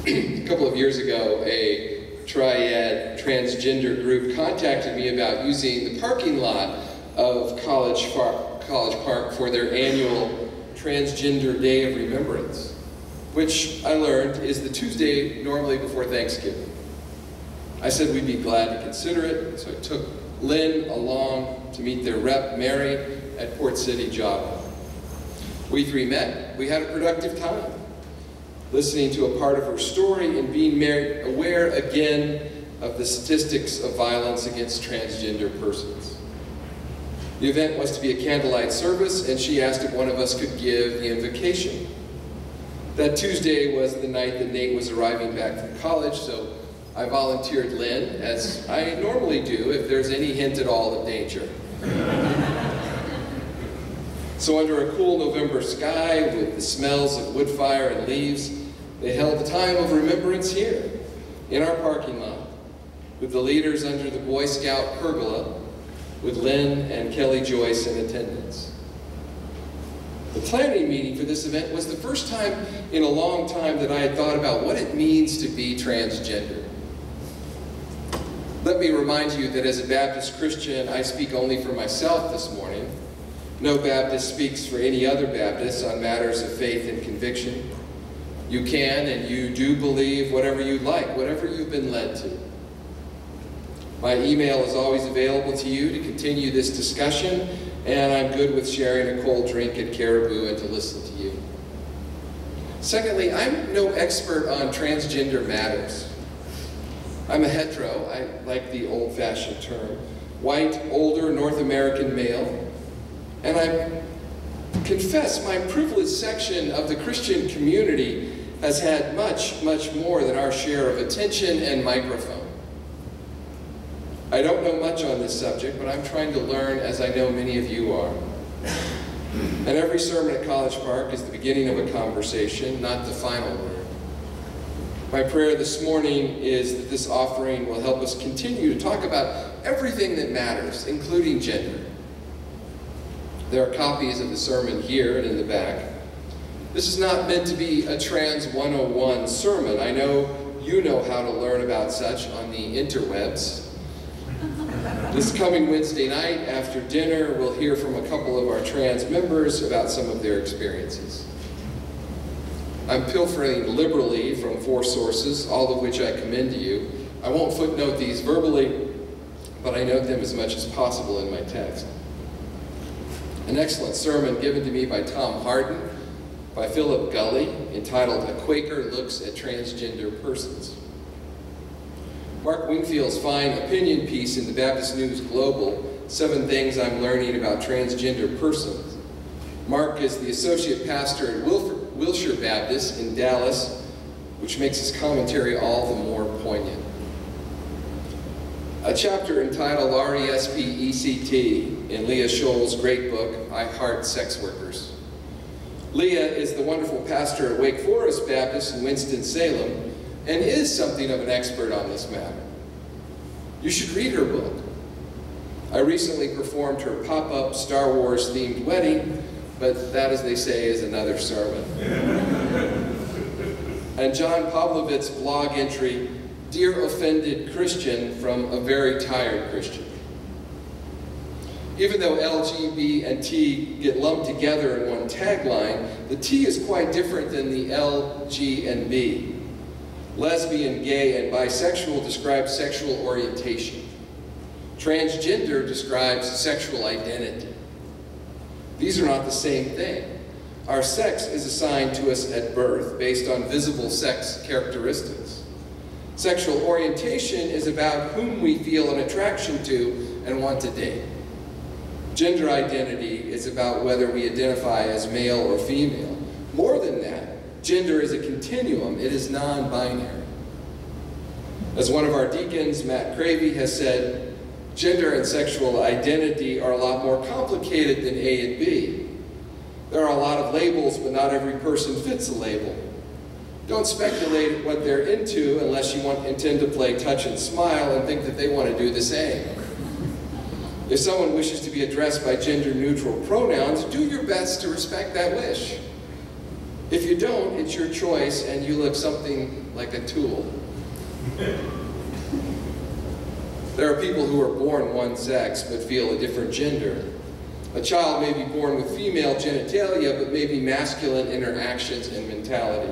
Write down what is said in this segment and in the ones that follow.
A couple of years ago, a triad transgender group contacted me about using the parking lot of College Park for their annual Transgender Day of Remembrance, which I learned is the Tuesday normally before Thanksgiving. I said we'd be glad to consider it, so I took Lynn along to meet their rep, Mary, at Port City Job. We three met. We had a productive time, listening to a part of her story and being aware again of the statistics of violence against transgender persons. The event was to be a candlelight service, and she asked if one of us could give the invocation. That Tuesday was the night that Nate was arriving back from college, so I volunteered Lynn, as I normally do if there's any hint at all of danger. So under a cool November sky with the smells of wood fire and leaves, they held a time of remembrance here in our parking lot with the leaders under the Boy Scout pergola, with Lynn and Kelly Joyce in attendance. The planning meeting for this event was the first time in a long time that I had thought about what it means to be transgender. Let me remind you that as a Baptist Christian, I speak only for myself this morning. No Baptist speaks for any other Baptist on matters of faith and conviction. You can and you do believe whatever you like, whatever you've been led to. My email is always available to you to continue this discussion, and I'm good with sharing a cold drink at Caribou and to listen to you. Secondly, I'm no expert on transgender matters. I'm a hetero, I like the old-fashioned term, white, older North American male, and I confess my privileged section of the Christian community has had much, much more than our share of attention and microphone. I don't know much on this subject, but I'm trying to learn, as I know many of you are. And every sermon at College Park is the beginning of a conversation, not the final word. My prayer this morning is that this offering will help us continue to talk about everything that matters, including gender. There are copies of the sermon here and in the back. This is not meant to be a Trans 101 sermon. I know you know how to learn about such on the interwebs. This coming Wednesday night after dinner, we'll hear from a couple of our trans members about some of their experiences. I'm pilfering liberally from 4 sources, all of which I commend to you. I won't footnote these verbally, but I note them as much as possible in my text. An excellent sermon given to me by Tom Harden, by Philip Gully, entitled A Quaker Looks at Transgender Persons. Mark Wingfield's fine opinion piece in the Baptist News Global, 7 Things I'm Learning About Transgender Persons. Mark is the associate pastor at Wilshire Baptist in Dallas, which makes his commentary all the more poignant. A chapter entitled R-E-S-P-E-C-T in Leah Scholl's great book, I Heart Sex Workers. Leah is the wonderful pastor at Wake Forest Baptist in Winston-Salem and is something of an expert on this matter. You should read her book. I recently performed her pop-up Star Wars themed wedding, but that, as they say, is another sermon. And John Pavlovitz's blog entry, Dear Offended Christian from a Very Tired Christian. Even though L, G, B, and T get lumped together in one tagline, the T is quite different than the L, G, and B. Lesbian, gay, and bisexual describe sexual orientation. Transgender describes sexual identity. These are not the same thing. Our sex is assigned to us at birth based on visible sex characteristics. Sexual orientation is about whom we feel an attraction to and want to date. Gender identity is about whether we identify as male or female. More than that, gender is a continuum. It is non-binary. As one of our deacons, Matt Cravey, has said, gender and sexual identity are a lot more complicated than A and B. There are a lot of labels, but not every person fits a label. Don't speculate what they're into unless you intend to play touch and smile and think that they want to do the same. If someone wishes to be addressed by gender-neutral pronouns, do your best to respect that wish. If you don't, it's your choice and you look something like a tool. There are people who are born one sex but feel a different gender. A child may be born with female genitalia but may be masculine in her actions and mentality,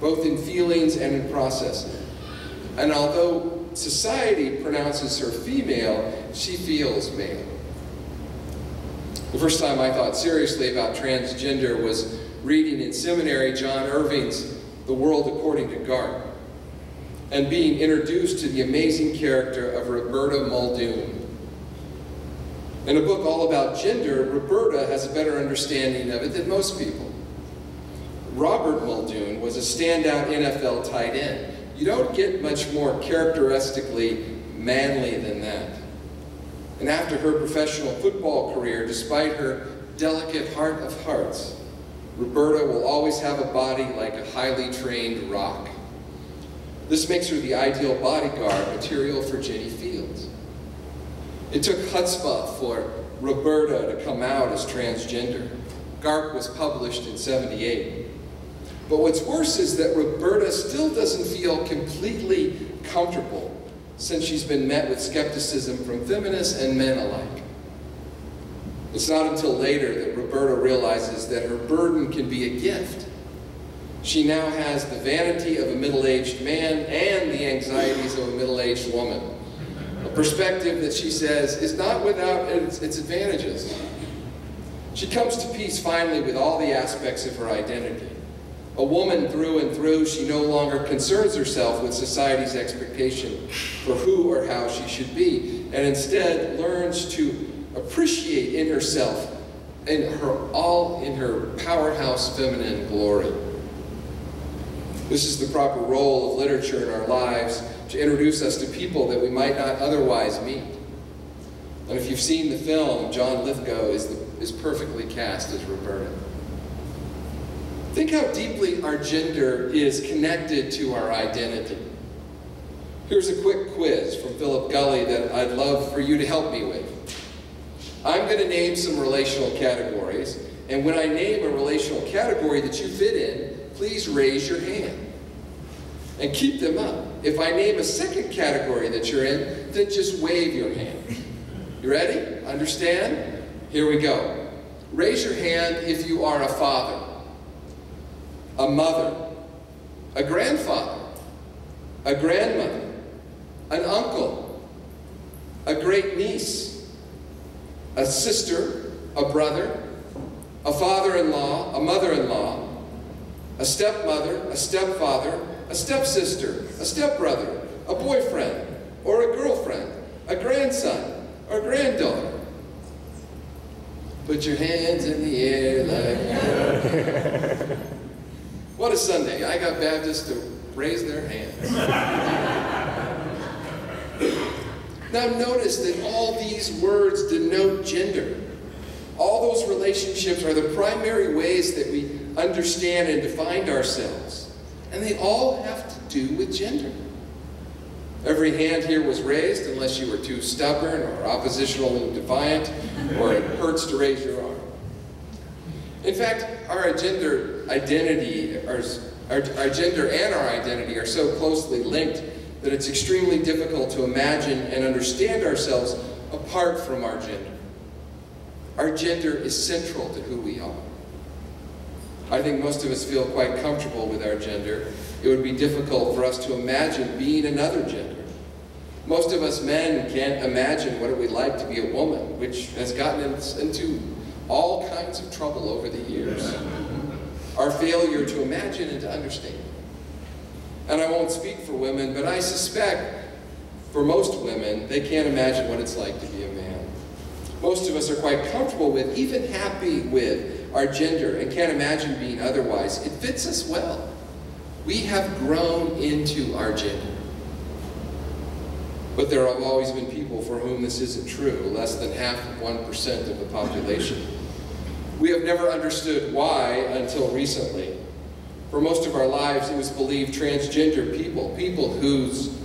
both in feelings and in processing. And although society pronounces her female, she feels male. The first time I thought seriously about transgender was reading in seminary John Irving's The World According to Garp, and being introduced to the amazing character of Roberta Muldoon. In a book all about gender, Roberta has a better understanding of it than most people. Robert Muldoon was a standout NFL tight end. You don't get much more characteristically manly than that. And after her professional football career, despite her delicate heart of hearts, Roberta will always have a body like a highly trained rock. This makes her the ideal bodyguard material for Jenny Fields. It took chutzpah for Roberta to come out as transgender. Garp was published in '78. But what's worse is that Roberta still doesn't feel completely comfortable since she's been met with skepticism from feminists and men alike. It's not until later that Roberta realizes that her burden can be a gift. She now has the vanity of a middle-aged man and the anxieties of a middle-aged woman. A perspective that she says is not without its advantages. She comes to peace finally with all the aspects of her identity. A woman through and through, she no longer concerns herself with society's expectation for who or how she should be, and instead learns to appreciate in herself in her powerhouse feminine glory. This is the proper role of literature in our lives, to introduce us to people that we might not otherwise meet. And if you've seen the film, John Lithgow is perfectly cast as Roberta. Think how deeply our gender is connected to our identity. Here's a quick quiz from Philip Gully that I'd love for you to help me with. I'm going to name some relational categories, and when I name a relational category that you fit in, please raise your hand. And keep them up. If I name a second category that you're in, then just wave your hand. You ready? Understand? Here we go. Raise your hand if you are a father, a mother, a grandfather, a grandmother, an uncle, a great niece, a sister, a brother, a father-in-law, a mother-in-law, a stepmother, a stepfather, a stepsister, a stepbrother, a boyfriend, or a girlfriend, a grandson, or granddaughter. Put your hands in the air like... What a Sunday. I got Baptists to raise their hands. Now notice that all these words denote gender. All those relationships are the primary ways that we understand and define ourselves. And they all have to do with gender. Every hand here was raised unless you were too stubborn or oppositional and defiant, or it hurts to raise your arm. In fact, our gender and our identity are so closely linked that it's extremely difficult to imagine and understand ourselves apart from our gender. Our gender is central to who we are. I think most of us feel quite comfortable with our gender. It would be difficult for us to imagine being another gender. Most of us men can't imagine what it would be like to be a woman, which has gotten us into all kinds of trouble over the years. Our failure to imagine and to understand. And I won't speak for women, but I suspect for most women, they can't imagine what it's like to be a man. Most of us are quite comfortable with, even happy with, our gender and can't imagine being otherwise. It fits us well. We have grown into our gender. But there have always been people for whom this isn't true, less than 0.5% of the population. We have never understood why until recently. For most of our lives, it was believed transgender people whose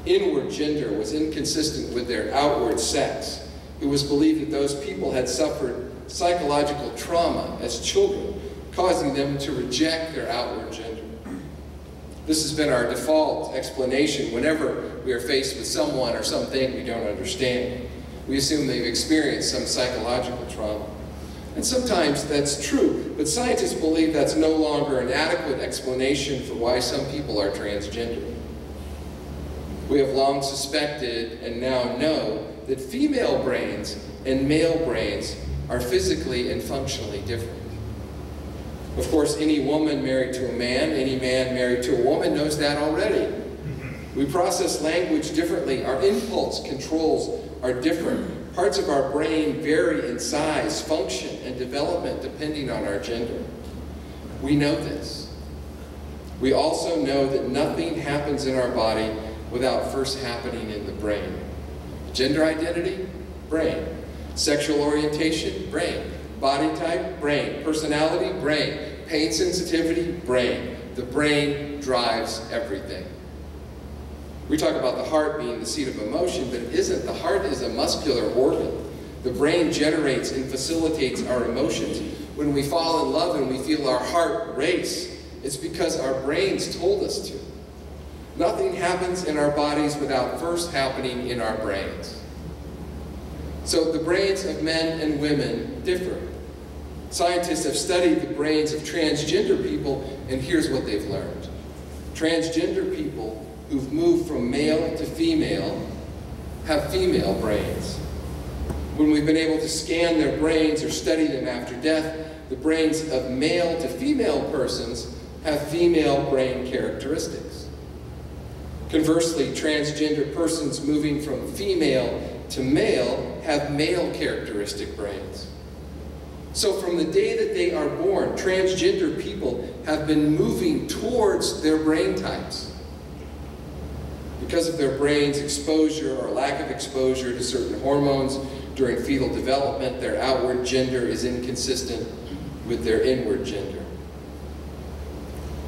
inward gender was inconsistent with their outward sex, it was believed that those people had suffered psychological trauma as children causing them to reject their outward gender. This has been our default explanation whenever we are faced with someone or something we don't understand. We assume they've experienced some psychological trauma. And sometimes that's true, but scientists believe that's no longer an adequate explanation for why some people are transgender. We have long suspected and now know that female brains and male brains are physically and functionally different. Of course, any woman married to a man, any man married to a woman knows that already. We process language differently. Our impulse controls are different. Parts of our brain vary in size, function, and development depending on our gender. We know this. We also know that nothing happens in our body without first happening in the brain. Gender identity? Brain. Sexual orientation? Brain. Body type? Brain. Personality? Brain. Pain sensitivity? Brain. The brain drives everything. We talk about the heart being the seat of emotion, but it isn't. The heart is a muscular organ. The brain generates and facilitates our emotions. When we fall in love and we feel our heart race, it's because our brains told us to. Nothing happens in our bodies without first happening in our brains. So the brains of men and women differ. Scientists have studied the brains of transgender people, and here's what they've learned. Transgender people who've moved from male to female have female brains. When we've been able to scan their brains or study them after death, the brains of male to female persons have female brain characteristics. Conversely, transgender persons moving from female to male have male characteristic brains. So from the day that they are born, transgender people have been moving towards their brain types. Because of their brain's exposure or lack of exposure to certain hormones during fetal development, their outward gender is inconsistent with their inward gender.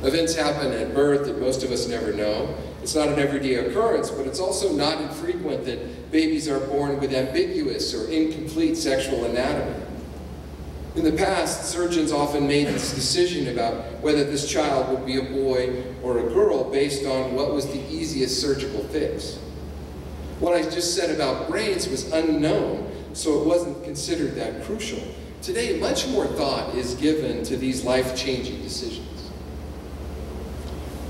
Events happen at birth that most of us never know. It's not an everyday occurrence, but it's also not infrequent that babies are born with ambiguous or incomplete sexual anatomy. In the past, surgeons often made this decision about whether this child would be a boy or a girl based on what was the easiest surgical fix. What I just said about brains was unknown, so it wasn't considered that crucial. Today, much more thought is given to these life-changing decisions.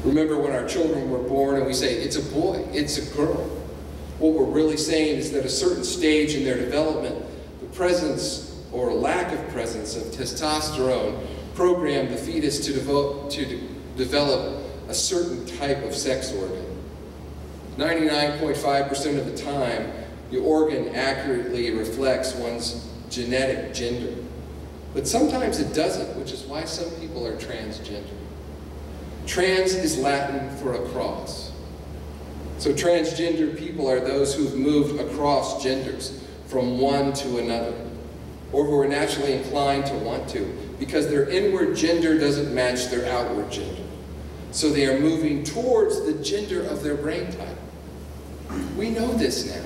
Remember when our children were born and we say, it's a boy, it's a girl. What we're really saying is that at a certain stage in their development, the presence or lack of presence of testosterone programmed the fetus to develop a certain type of sex organ. 99.5% of the time, the organ accurately reflects one's genetic gender. But sometimes it doesn't, which is why some people are transgender. Trans is Latin for across. So transgender people are those who've moved across genders from one to another, or who are naturally inclined to want to, because their inward gender doesn't match their outward gender. So they are moving towards the gender of their brain type. We know this now.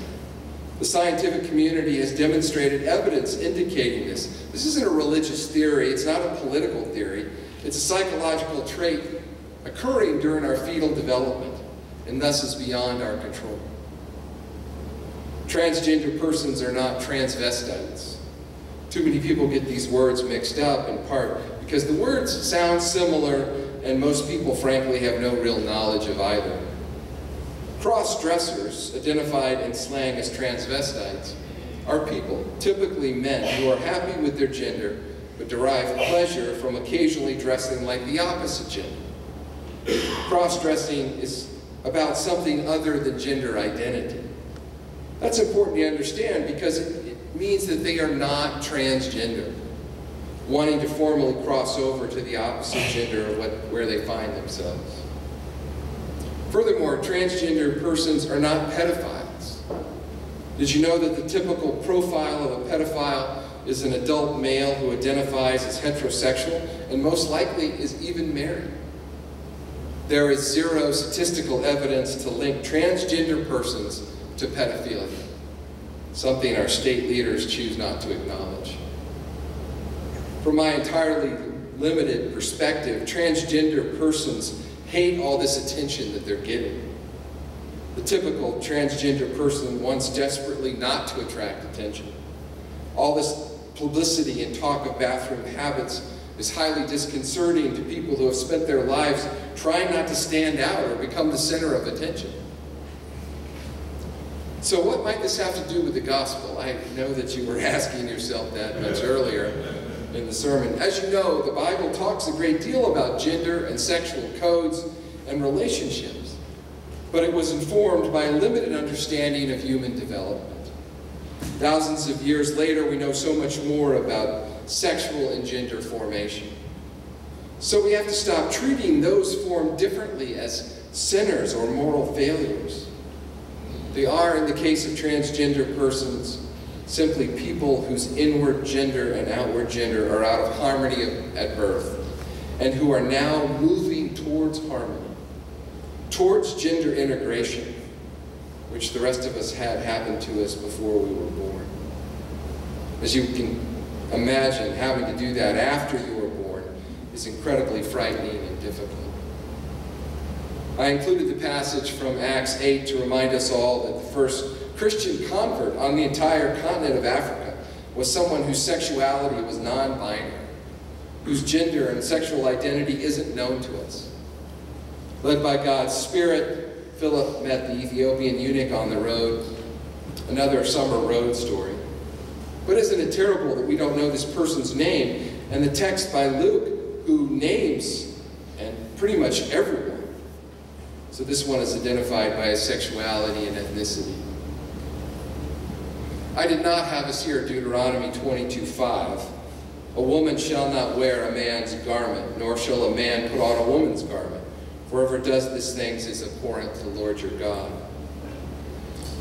The scientific community has demonstrated evidence indicating this. This isn't a religious theory, it's not a political theory, it's a psychological trait occurring during our fetal development, and thus is beyond our control. Transgender persons are not transvestites. Too many people get these words mixed up, in part because the words sound similar and most people frankly have no real knowledge of either. Cross-dressers, identified in slang as transvestites, are people, typically men, who are happy with their gender but derive pleasure from occasionally dressing like the opposite gender. Cross-dressing is about something other than gender identity. That's important to understand because it means that they are not transgender, wanting to formally cross over to the opposite gender of where they find themselves. Furthermore, transgender persons are not pedophiles. Did you know that the typical profile of a pedophile is an adult male who identifies as heterosexual and most likely is even married? There is zero statistical evidence to link transgender persons to pedophilia, something our state leaders choose not to acknowledge. For my entirely limited perspective, transgender persons hate all this attention that they're getting. The typical transgender person wants desperately not to attract attention. All this publicity and talk of bathroom habits is highly disconcerting to people who have spent their lives trying not to stand out or become the center of attention. So what might this have to do with the gospel? I know that you were asking yourself that much earlier in the sermon. As you know, the Bible talks a great deal about gender and sexual codes and relationships, but it was informed by a limited understanding of human development. Thousands of years later, we know so much more about sexual and gender formation. So we have to stop treating those formed differently as sinners or moral failures. They are, in the case of transgender persons, simply people whose inward gender and outward gender are out of harmony at birth, and who are now moving towards harmony, towards gender integration, which the rest of us had happen to us before we were born. As you can imagine, having to do that after you were born is incredibly frightening and difficult. I included the passage from Acts 8 to remind us all that the first Christian convert on the entire continent of Africa was someone whose sexuality was non-binary, whose gender and sexual identity isn't known to us. Led by God's Spirit, Philip met the Ethiopian eunuch on the road, another summer road story. But isn't it terrible that we don't know this person's name, and the text by Luke, who names and pretty much everyone. So this one is identified by his sexuality and ethnicity. I did not have us here Deuteronomy 22:5. A woman shall not wear a man's garment, nor shall a man put on a woman's garment. For whoever does these things is abhorrent to the Lord your God.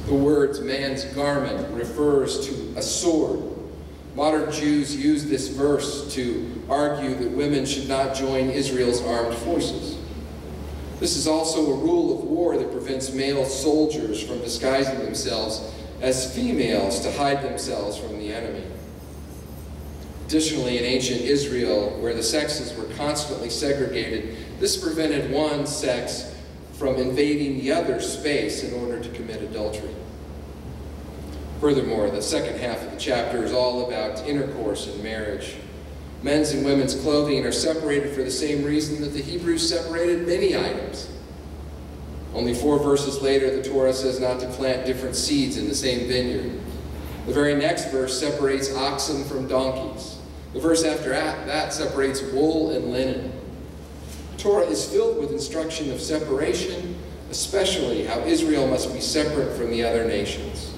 The words man's garment refers to a sword. Modern Jews use this verse to argue that women should not join Israel's armed forces. This is also a rule of war that prevents male soldiers from disguising themselves as females to hide themselves from the enemy. Additionally, in ancient Israel, where the sexes were constantly segregated, this prevented one sex from invading the other's space in order to commit adultery. Furthermore, the second half of the chapter is all about intercourse and marriage. Men's and women's clothing are separated for the same reason that the Hebrews separated many items. Only 4 verses later, the Torah says not to plant different seeds in the same vineyard. The very next verse separates oxen from donkeys. The verse after that separates wool and linen. The Torah is filled with instruction of separation, especially how Israel must be separate from the other nations.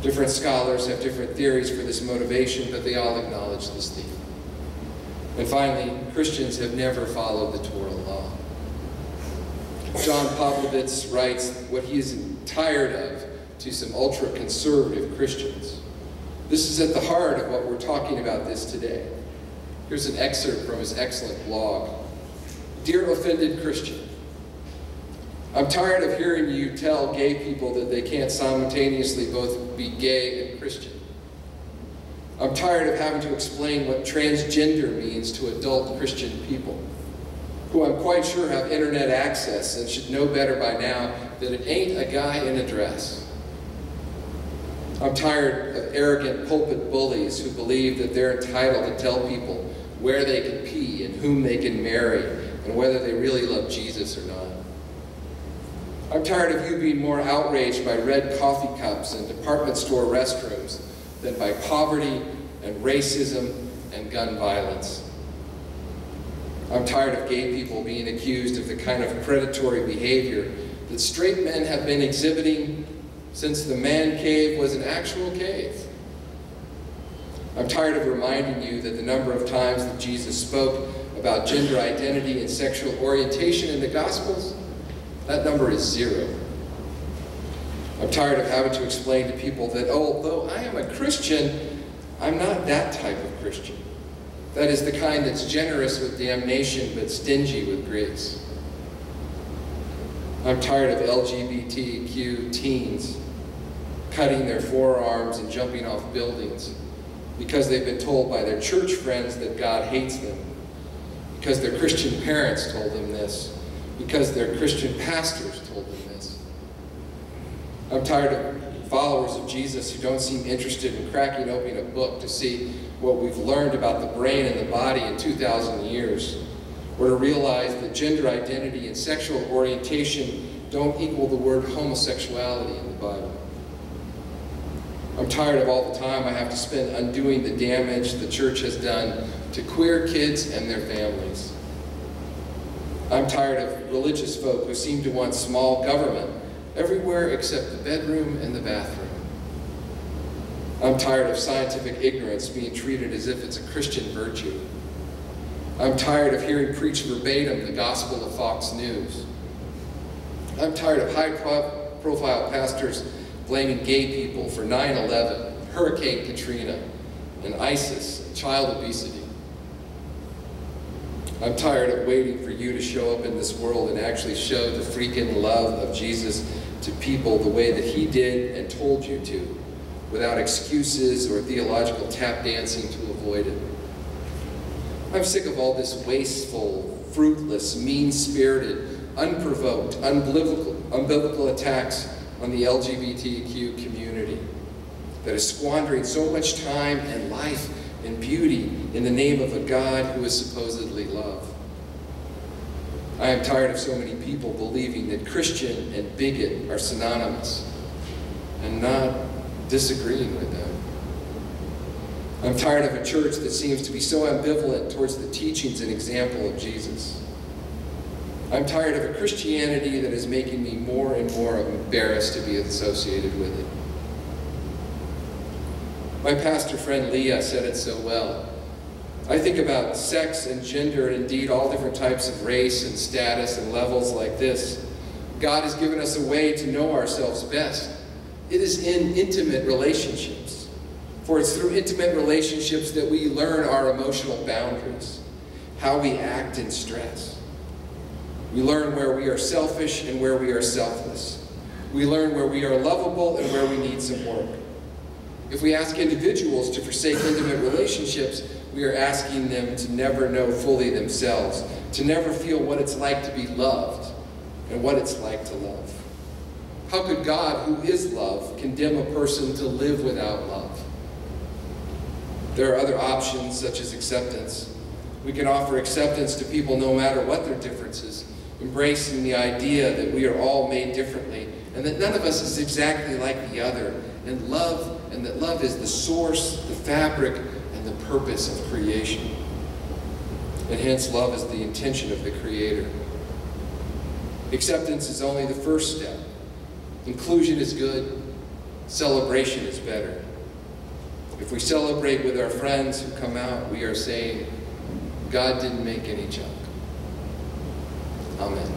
Different scholars have different theories for this motivation, but they all acknowledge this theme. And finally, Christians have never followed the Torah law. John Popovits writes what he is tired of to some ultra-conservative Christians. This is at the heart of what we're talking about this today. Here's an excerpt from his excellent blog. Dear offended Christian, I'm tired of hearing you tell gay people that they can't simultaneously both be gay and Christian. I'm tired of having to explain what transgender means to adult Christian people, who I'm quite sure have internet access and should know better by now that it ain't a guy in a dress. I'm tired of arrogant pulpit bullies who believe that they're entitled to tell people where they can pee and whom they can marry and whether they really love Jesus or not. I'm tired of you being more outraged by red coffee cups and department store restrooms than by poverty and racism and gun violence. I'm tired of gay people being accused of the kind of predatory behavior that straight men have been exhibiting since the man cave was an actual cave. I'm tired of reminding you that the number of times that Jesus spoke about gender identity and sexual orientation in the Gospels, that number is 0. I'm tired of having to explain to people that although I am a Christian, I'm not that type of Christian. That is the kind that's generous with damnation but stingy with grace. I'm tired of LGBTQ teens cutting their forearms and jumping off buildings because they've been told by their church friends that God hates them because their Christian parents told them this, because their Christian pastors told them this. I'm tired of followers of Jesus who don't seem interested in cracking open a book to see what we've learned about the brain and the body in 2,000 years, or to realize that gender identity and sexual orientation don't equal the word homosexuality in the Bible. I'm tired of all the time I have to spend undoing the damage the church has done to queer kids and their families. I'm tired of religious folk who seem to want small government everywhere except the bedroom and the bathroom. I'm tired of scientific ignorance being treated as if it's a Christian virtue. I'm tired of hearing preached verbatim the gospel of Fox News. I'm tired of high-profile pastors blaming gay people for 9/11, Hurricane Katrina, and ISIS, and child obesity. I'm tired of waiting for you to show up in this world and actually show the freaking love of Jesus to people the way that he did and told you to, without excuses or theological tap dancing to avoid it. I'm sick of all this wasteful, fruitless, mean-spirited, unprovoked, unbiblical attacks on the LGBTQ community that is squandering so much time and life and beauty in the name of a God who is supposedly love. I am tired of so many people believing that Christian and bigot are synonymous and not disagreeing with them. I'm tired of a church that seems to be so ambivalent towards the teachings and example of Jesus. I'm tired of a Christianity that is making me more and more embarrassed to be associated with it. My pastor friend Leah said it so well. I think about sex and gender and indeed all different types of race and status and levels like this. God has given us a way to know ourselves best. It is in intimate relationships. For it's through intimate relationships that we learn our emotional boundaries, how we act in stress. We learn where we are selfish and where we are selfless. We learn where we are lovable and where we need some work. If we ask individuals to forsake intimate relationships, we are asking them to never know fully themselves, to never feel what it's like to be loved and what it's like to love. How could God, who is love, condemn a person to live without love? There are other options, such as acceptance. We can offer acceptance to people no matter what their differences, embracing the idea that we are all made differently and that none of us is exactly like the other, and that love is the source, the fabric, and the purpose of creation. And hence love is the intention of the Creator. Acceptance is only the first step. Inclusion is good. Celebration is better. If we celebrate with our friends who come out, we are saying, God didn't make any junk. Amen.